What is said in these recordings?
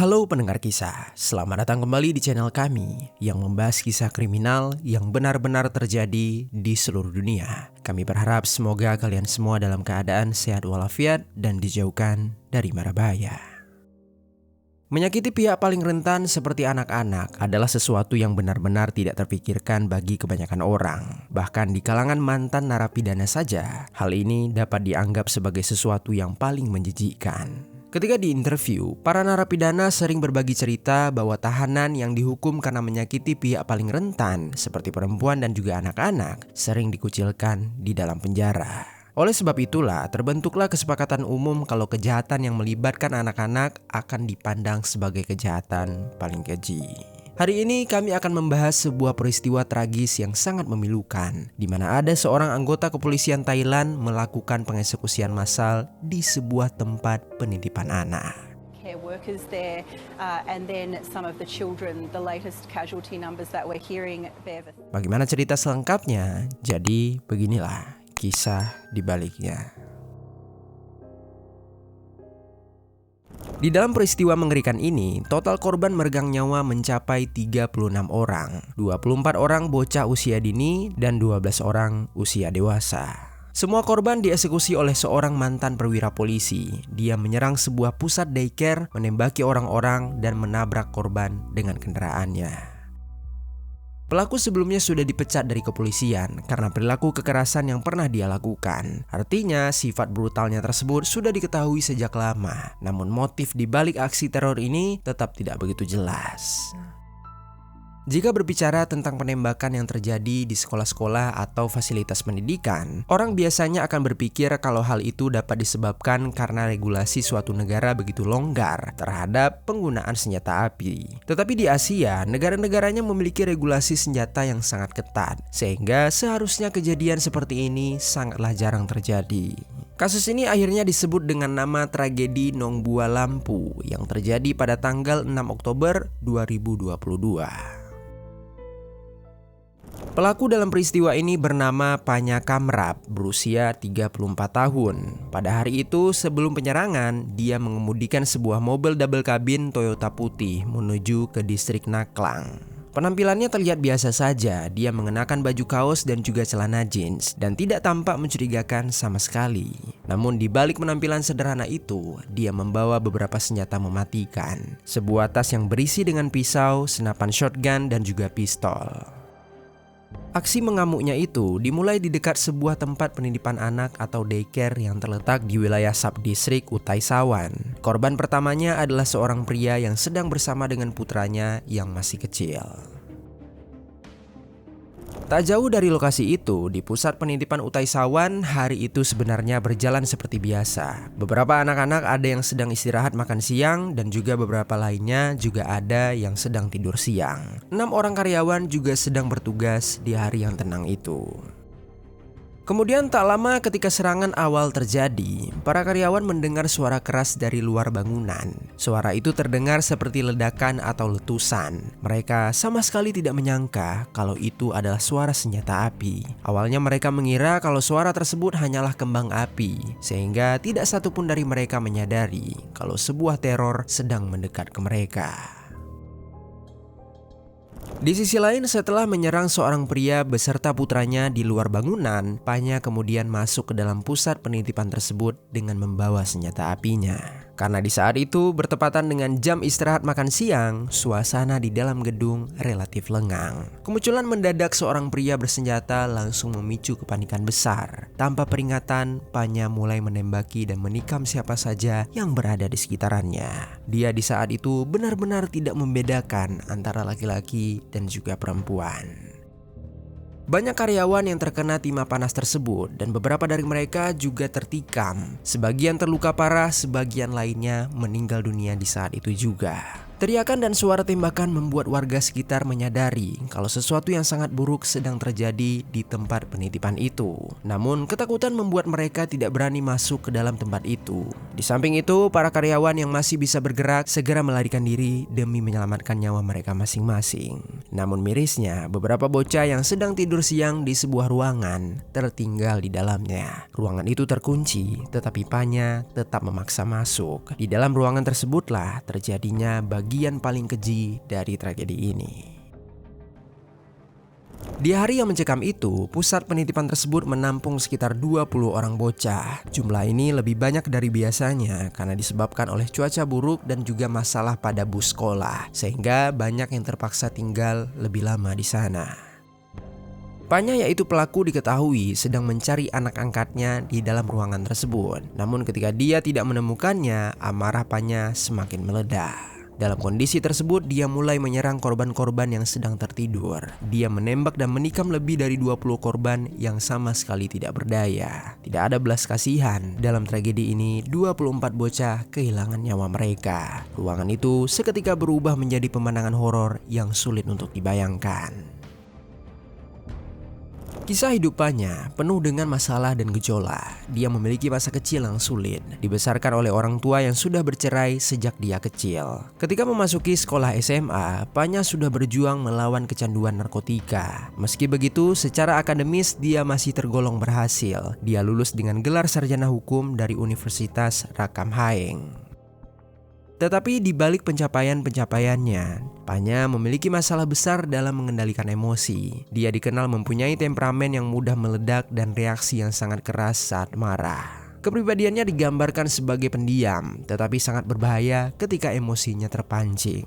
Halo pendengar kisah, selamat datang kembali di channel kami yang membahas kisah kriminal yang benar-benar terjadi di seluruh dunia. Kami berharap semoga kalian semua dalam keadaan sehat walafiat dan dijauhkan dari mara bahaya. Menyakiti pihak paling rentan seperti anak-anak adalah sesuatu yang benar-benar tidak terpikirkan bagi kebanyakan orang. Bahkan di kalangan mantan narapidana saja, hal ini dapat dianggap sebagai sesuatu yang paling menjijikkan. Ketika diinterview, para narapidana sering berbagi cerita bahwa tahanan yang dihukum karena menyakiti pihak paling rentan seperti perempuan dan juga anak-anak sering dikucilkan di dalam penjara. Oleh sebab itulah terbentuklah kesepakatan umum kalau kejahatan yang melibatkan anak-anak akan dipandang sebagai kejahatan paling keji. Hari ini kami akan membahas sebuah peristiwa tragis yang sangat memilukan, di mana ada seorang anggota kepolisian Thailand melakukan pengeksekusian massal di sebuah tempat penitipan anak. Care workers there, and then some of the children, the latest casualty numbers that we're hearing. Bagaimana cerita selengkapnya? Jadi beginilah kisah di baliknya. Di dalam peristiwa mengerikan ini, total korban meregang nyawa mencapai 36 orang, 24 orang bocah usia dini dan 12 orang usia dewasa. Semua korban dieksekusi oleh seorang mantan perwira polisi. Dia menyerang sebuah pusat daycare, menembaki orang-orang dan menabrak korban dengan kendaraannya. Pelaku sebelumnya sudah dipecat dari kepolisian karena perilaku kekerasan yang pernah dia lakukan. Artinya, sifat brutalnya tersebut sudah diketahui sejak lama. Namun motif di balik aksi teror ini tetap tidak begitu jelas. Jika berbicara tentang penembakan yang terjadi di sekolah-sekolah atau fasilitas pendidikan, orang biasanya akan berpikir kalau hal itu dapat disebabkan karena regulasi suatu negara begitu longgar terhadap penggunaan senjata api. Tetapi di Asia, negara-negaranya memiliki regulasi senjata yang sangat ketat, sehingga seharusnya kejadian seperti ini sangatlah jarang terjadi. Kasus ini akhirnya disebut dengan nama tragedi Nong Bua Lampu yang terjadi pada tanggal 6 Oktober 2022. Pelaku dalam peristiwa ini bernama Panya Kamrap, berusia 34 tahun. Pada hari itu sebelum penyerangan, dia mengemudikan sebuah mobil double kabin Toyota putih menuju ke distrik Naklang. Penampilannya terlihat biasa saja, dia mengenakan baju kaos dan juga celana jeans dan tidak tampak mencurigakan sama sekali. Namun di balik penampilan sederhana itu, dia membawa beberapa senjata mematikan. Sebuah tas yang berisi dengan pisau, senapan shotgun dan juga pistol. Aksi mengamuknya itu dimulai di dekat sebuah tempat penitipan anak atau daycare yang terletak di wilayah subdistrik Utai Sawan. Korban pertamanya adalah seorang pria yang sedang bersama dengan putranya yang masih kecil. Tak jauh dari lokasi itu, di pusat penitipan Utai Sawan, hari itu sebenarnya berjalan seperti biasa. Beberapa anak-anak ada yang sedang istirahat makan siang dan juga beberapa lainnya juga ada yang sedang tidur siang. 6 orang karyawan juga sedang bertugas di hari yang tenang itu. Kemudian tak lama ketika serangan awal terjadi, para karyawan mendengar suara keras dari luar bangunan. Suara itu terdengar seperti ledakan atau letusan. Mereka sama sekali tidak menyangka kalau itu adalah suara senjata api. Awalnya mereka mengira kalau suara tersebut hanyalah kembang api, sehingga tidak satupun dari mereka menyadari kalau sebuah teror sedang mendekat ke mereka. Di sisi lain, setelah menyerang seorang pria beserta putranya di luar bangunan, Panya kemudian masuk ke dalam pusat penitipan tersebut dengan membawa senjata apinya. Karena di saat itu bertepatan dengan jam istirahat makan siang, suasana di dalam gedung relatif lengang. Kemunculan mendadak seorang pria bersenjata langsung memicu kepanikan besar. Tanpa peringatan, Panya mulai menembaki dan menikam siapa saja yang berada di sekitarannya. Dia di saat itu benar-benar tidak membedakan antara laki-laki dan juga perempuan. Banyak karyawan yang terkena timah panas tersebut dan beberapa dari mereka juga tertikam. Sebagian terluka parah, sebagian lainnya meninggal dunia di saat itu juga. Teriakan dan suara tembakan membuat warga sekitar menyadari kalau sesuatu yang sangat buruk sedang terjadi di tempat penitipan itu. Namun, ketakutan membuat mereka tidak berani masuk ke dalam tempat itu. Di samping itu, para karyawan yang masih bisa bergerak segera melarikan diri demi menyelamatkan nyawa mereka masing-masing. Namun mirisnya, beberapa bocah yang sedang tidur siang di sebuah ruangan tertinggal di dalamnya. Ruangan itu terkunci, tetapi Panya tetap memaksa masuk. Di dalam ruangan tersebutlah terjadinya bagian paling keji dari tragedi ini. Di hari yang mencekam itu, pusat penitipan tersebut menampung sekitar 20 orang bocah. Jumlah ini lebih banyak dari biasanya karena disebabkan oleh cuaca buruk dan juga masalah pada bus sekolah, sehingga banyak yang terpaksa tinggal lebih lama di sana. Panya, yaitu pelaku, diketahui sedang mencari anak angkatnya di dalam ruangan tersebut. Namun ketika dia tidak menemukannya, amarah Panya semakin meledak. Dalam kondisi tersebut, dia mulai menyerang korban-korban yang sedang tertidur. Dia menembak dan menikam lebih dari 20 korban yang sama sekali tidak berdaya. Tidak ada belas kasihan. Dalam tragedi ini, 24 bocah kehilangan nyawa mereka. Ruangan itu seketika berubah menjadi pemandangan horor yang sulit untuk dibayangkan. Kisah hidup Panya penuh dengan masalah dan gejolak. Dia memiliki masa kecil yang sulit, dibesarkan oleh orang tua yang sudah bercerai sejak dia kecil. Ketika memasuki sekolah SMA, Panya sudah berjuang melawan kecanduan narkotika. Meski begitu, secara akademis dia masih tergolong berhasil. Dia lulus dengan gelar sarjana hukum dari Universitas Rakam Haeng. Tetapi di balik pencapaian-pencapaiannya, Panya memiliki masalah besar dalam mengendalikan emosi. Dia dikenal mempunyai temperamen yang mudah meledak dan reaksi yang sangat keras saat marah. Kepribadiannya digambarkan sebagai pendiam, tetapi sangat berbahaya ketika emosinya terpancing.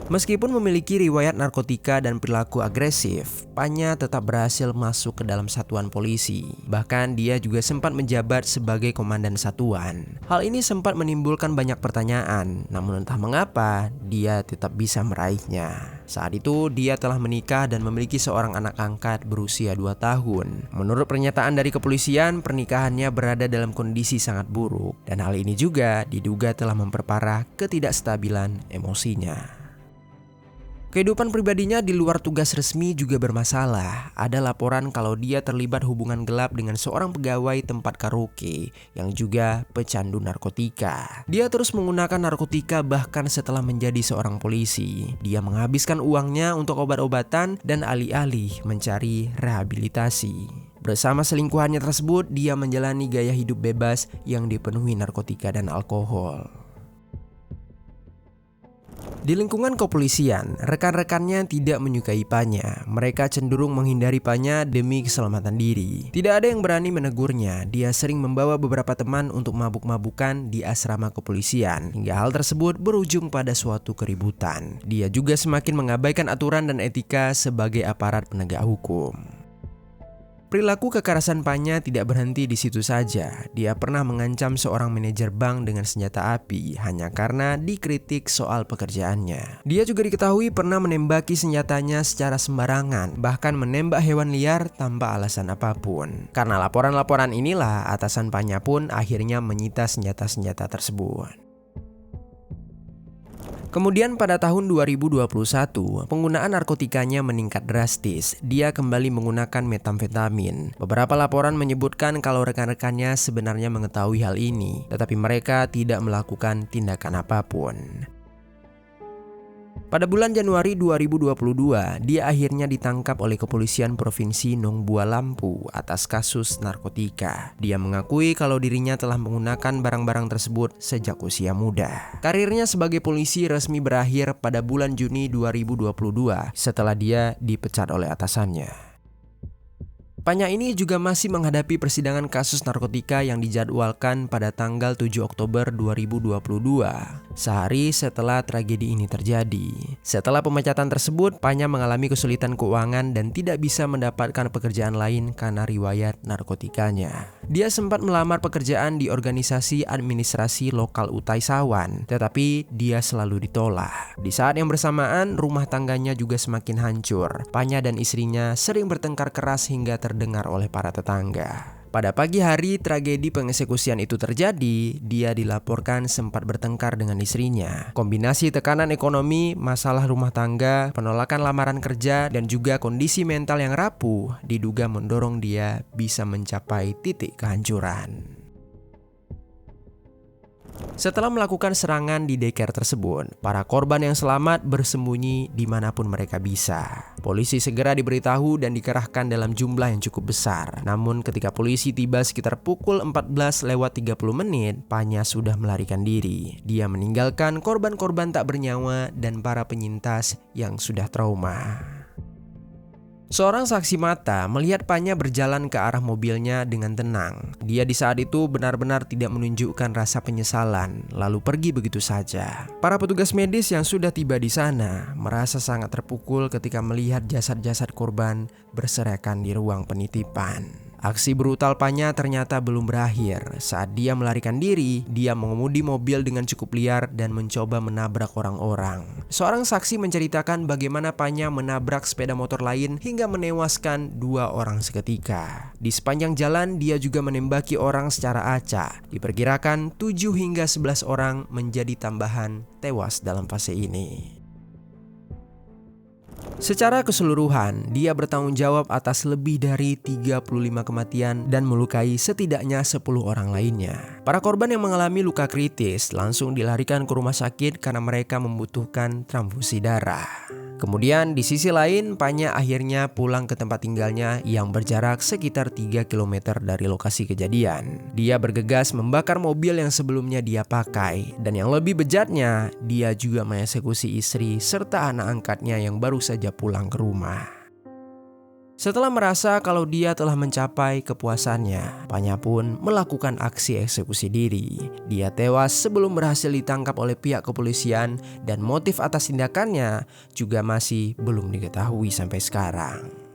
Meskipun memiliki riwayat narkotika dan perilaku agresif, Panya tetap berhasil masuk ke dalam satuan polisi. Bahkan dia juga sempat menjabat sebagai komandan satuan. Hal ini sempat menimbulkan banyak pertanyaan, namun entah mengapa dia tetap bisa meraihnya. Saat itu dia telah menikah dan memiliki seorang anak angkat berusia 2 tahun. Menurut pernyataan dari kepolisian, pernikahannya berada dalam kondisi sangat buruk, dan hal ini juga diduga telah memperparah ketidakstabilan emosinya. Kehidupan pribadinya di luar tugas resmi juga bermasalah. Ada laporan kalau dia terlibat hubungan gelap dengan seorang pegawai tempat karaoke yang juga pecandu narkotika. Dia terus menggunakan narkotika bahkan setelah menjadi seorang polisi. Dia menghabiskan uangnya untuk obat-obatan dan alih-alih mencari rehabilitasi. Bersama selingkuhannya tersebut, dia menjalani gaya hidup bebas yang dipenuhi narkotika dan alkohol. Di lingkungan kepolisian, rekan-rekannya tidak menyukai Panya. Mereka cenderung menghindari Panya demi keselamatan diri. Tidak ada yang berani menegurnya. Dia sering membawa beberapa teman untuk mabuk-mabukan di asrama kepolisian, hingga hal tersebut berujung pada suatu keributan. Dia juga semakin mengabaikan aturan dan etika sebagai aparat penegak hukum. Perilaku kekerasan Panya tidak berhenti di situ saja. Dia pernah mengancam seorang manajer bank dengan senjata api hanya karena dikritik soal pekerjaannya. Dia juga diketahui pernah menembaki senjatanya secara sembarangan, bahkan menembak hewan liar tanpa alasan apapun. Karena laporan-laporan inilah, atasan Panya pun akhirnya menyita senjata-senjata tersebut. Kemudian pada tahun 2021, penggunaan narkotikanya meningkat drastis. Dia kembali menggunakan metamfetamin. Beberapa laporan menyebutkan kalau rekan-rekannya sebenarnya mengetahui hal ini, tetapi mereka tidak melakukan tindakan apapun. Pada bulan Januari 2022, dia akhirnya ditangkap oleh kepolisian Provinsi Nong Bua Lampu atas kasus narkotika. Dia mengakui kalau dirinya telah menggunakan barang-barang tersebut sejak usia muda. Karirnya sebagai polisi resmi berakhir pada bulan Juni 2022 setelah dia dipecat oleh atasannya. Panya ini juga masih menghadapi persidangan kasus narkotika yang dijadwalkan pada tanggal 7 Oktober 2022, sehari setelah tragedi ini terjadi. Setelah pemecatan tersebut, Panya mengalami kesulitan keuangan dan tidak bisa mendapatkan pekerjaan lain karena riwayat narkotikanya. Dia sempat melamar pekerjaan di organisasi administrasi lokal Utai Sawan, tetapi dia selalu ditolak. Di saat yang bersamaan, rumah tangganya juga semakin hancur. Panya dan istrinya sering bertengkar keras hingga terdengar oleh para tetangga. Pada pagi hari tragedi pengeksekusian itu terjadi, dia dilaporkan sempat bertengkar dengan istrinya. Kombinasi tekanan ekonomi, masalah rumah tangga, penolakan lamaran kerja, dan juga kondisi mental yang rapuh diduga mendorong dia bisa mencapai titik kehancuran. Setelah melakukan serangan di daycare tersebut, para korban yang selamat bersembunyi dimanapun mereka bisa. Polisi segera diberitahu dan dikerahkan dalam jumlah yang cukup besar. Namun ketika polisi tiba sekitar pukul 14:30, Panya sudah melarikan diri. Dia meninggalkan korban-korban tak bernyawa dan para penyintas yang sudah trauma. Seorang saksi mata melihat Panya berjalan ke arah mobilnya dengan tenang. Dia di saat itu benar-benar tidak menunjukkan rasa penyesalan, lalu pergi begitu saja. Para petugas medis yang sudah tiba di sana merasa sangat terpukul ketika melihat jasad-jasad korban berserakan di ruang penitipan. Aksi brutal Panya ternyata belum berakhir. Saat dia melarikan diri, dia mengemudi mobil dengan cukup liar dan mencoba menabrak orang-orang. Seorang saksi menceritakan bagaimana Panya menabrak sepeda motor lain hingga menewaskan 2 orang seketika. Di sepanjang jalan, dia juga menembaki orang secara acak. Diperkirakan 7 hingga 11 orang menjadi tambahan tewas dalam fase ini. Secara keseluruhan, dia bertanggung jawab atas lebih dari 35 kematian dan melukai setidaknya 10 orang lainnya. Para korban yang mengalami luka kritis langsung dilarikan ke rumah sakit karena mereka membutuhkan transfusi darah. Kemudian di sisi lain, Panya akhirnya pulang ke tempat tinggalnya yang berjarak sekitar 3 km dari lokasi kejadian. Dia bergegas membakar mobil yang sebelumnya dia pakai. Dan yang lebih bejatnya, dia juga mengeksekusi istri serta anak angkatnya yang baru saja pulang ke rumah. Setelah merasa kalau dia telah mencapai kepuasannya, Panya pun melakukan aksi eksekusi diri. Dia tewas sebelum berhasil ditangkap oleh pihak kepolisian dan motif atas tindakannya juga masih belum diketahui sampai sekarang.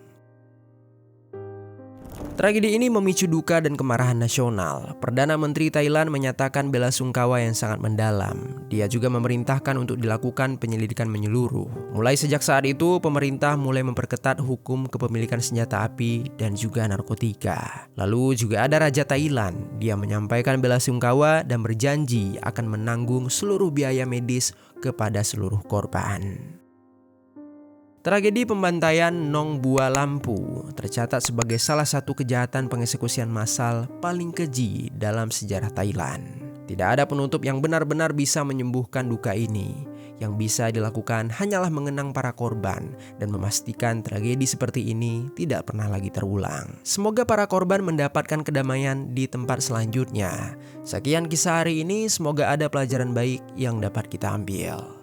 Tragedi ini memicu duka dan kemarahan nasional. Perdana Menteri Thailand menyatakan bela sungkawa yang sangat mendalam. Dia juga memerintahkan untuk dilakukan penyelidikan menyeluruh. Mulai sejak saat itu, pemerintah mulai memperketat hukum kepemilikan senjata api dan juga narkotika. Lalu juga ada Raja Thailand. Dia menyampaikan bela sungkawa dan berjanji akan menanggung seluruh biaya medis kepada seluruh korban. Tragedi pembantaian Nong Bua Lampu tercatat sebagai salah satu kejahatan pengeksekusian massal paling keji dalam sejarah Thailand. Tidak ada penutup yang benar-benar bisa menyembuhkan duka ini. Yang bisa dilakukan hanyalah mengenang para korban dan memastikan tragedi seperti ini tidak pernah lagi terulang. Semoga para korban mendapatkan kedamaian di tempat selanjutnya. Sekian kisah hari ini, semoga ada pelajaran baik yang dapat kita ambil.